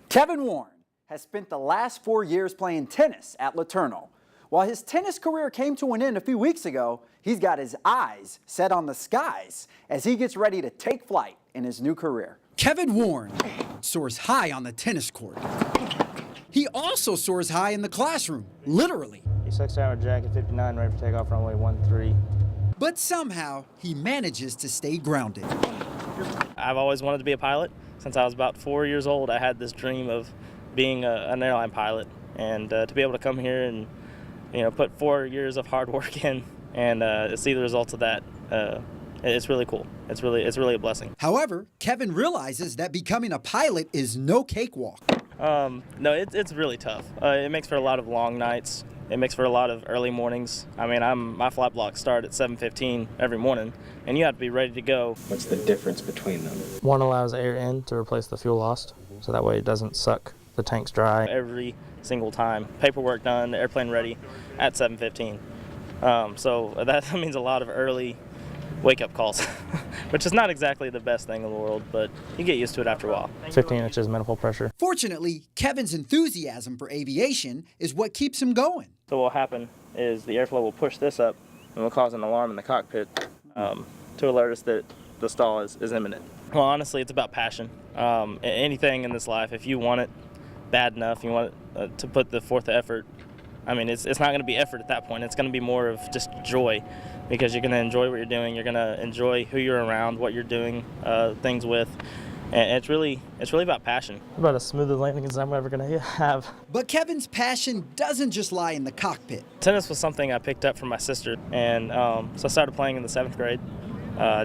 Kevin Warren has spent the last 4 years playing tennis at LeTourneau. While his tennis career came to an end a few weeks ago, he's got his eyes set on the skies as he gets ready to take flight in his new career. Kevin Warren soars high on the tennis court. He also soars high in the classroom, literally. He's 6-hour jacket, 59, ready for takeoff, runway 13. But somehow, he manages to stay grounded. I've always wanted to be a pilot. Since I was about 4 years old, I had this dream of being an airline pilot. And to be able to come here and put 4 years of hard work in and see the results of that, it's really cool. It's really a blessing. However, Kevin realizes that becoming a pilot is no cakewalk. No, it's really tough. It makes for a lot of long nights. It makes for a lot of early mornings. I mean, my flight blocks start at 7:15 every morning, and you have to be ready to go. What's the difference between them? One allows air in to replace the fuel lost, so that way it doesn't suck the tanks dry. Every single time, paperwork done, airplane ready at 7:15. So that means a lot of early wake-up calls, which is not exactly the best thing in the world, but you get used to it after a while. 15 inches manifold pressure. Fortunately, Kevin's enthusiasm for aviation is what keeps him going. So what will happen is the airflow will push this up and will cause an alarm in the cockpit to alert us that the stall is imminent. Well, honestly, it's about passion. Anything in this life, if you want it bad enough, you want it to put the forth effort, I mean, it's not going to be effort at that point. It's going to be more of just joy, because you're going to enjoy what you're doing. You're going to enjoy who you're around, what you're doing things with. And it's really about passion. About as smooth a landing as I'm ever going to have. But Kevin's passion doesn't just lie in the cockpit. Tennis was something I picked up from my sister, and so I started playing in the 7th grade.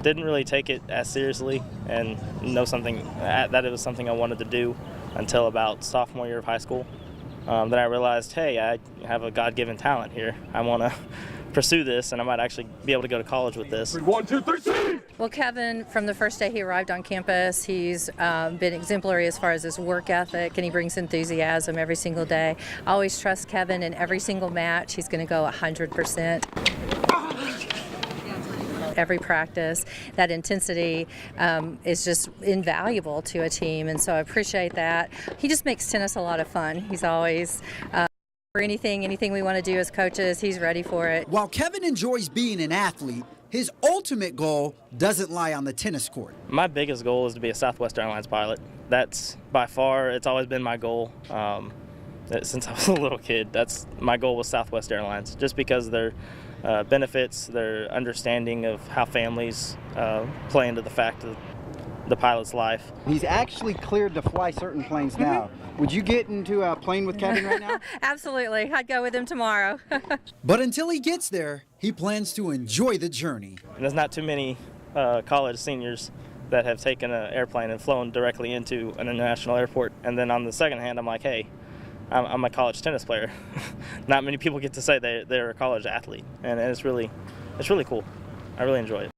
Didn't really take it as seriously and know that it was something I wanted to do until about sophomore year of high school. Then I realized, hey, I have a God-given talent here. I want to pursue this, and I might actually be able to go to college with this. 1, 2, 3, see! Well, Kevin, from the first day he arrived on campus, he's been exemplary as far as his work ethic, and he brings enthusiasm every single day. I always trust Kevin in every single match. He's going to go 100%. Every practice, that intensity is just invaluable to a team, and so I appreciate that. He just makes tennis a lot of fun. He's always for anything we want to do as coaches, he's ready for it. While Kevin enjoys being an athlete, his ultimate goal doesn't lie on the tennis court. My biggest goal is to be a Southwest Airlines pilot. That's by far, it's always been my goal. Since I was a little kid, that's my goal was Southwest Airlines, just because their benefits, their understanding of how families play into the fact of the pilot's life. He's actually cleared to fly certain planes now. Would you get into a plane with Kevin right now? Absolutely. I'd go with him tomorrow. But until he gets there, he plans to enjoy the journey. And there's not too many college seniors that have taken an airplane and flown directly into an international airport. And then on the second hand, I'm like, hey, I'm a college tennis player. Not many people get to say they're a college athlete, and it's really cool. I really enjoy it.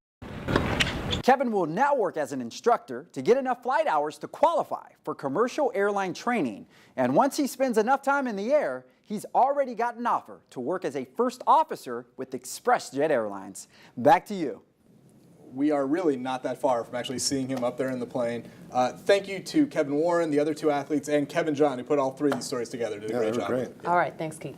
Kevin will now work as an instructor to get enough flight hours to qualify for commercial airline training. And once he spends enough time in the air, he's already got an offer to work as a first officer with ExpressJet Airlines. Back to you. We are really not that far from actually seeing him up there in the plane. Thank you to Kevin Warren, the other two athletes, and Kevin John, who put all three of these stories together. Did a great job. All right, thanks, Keith.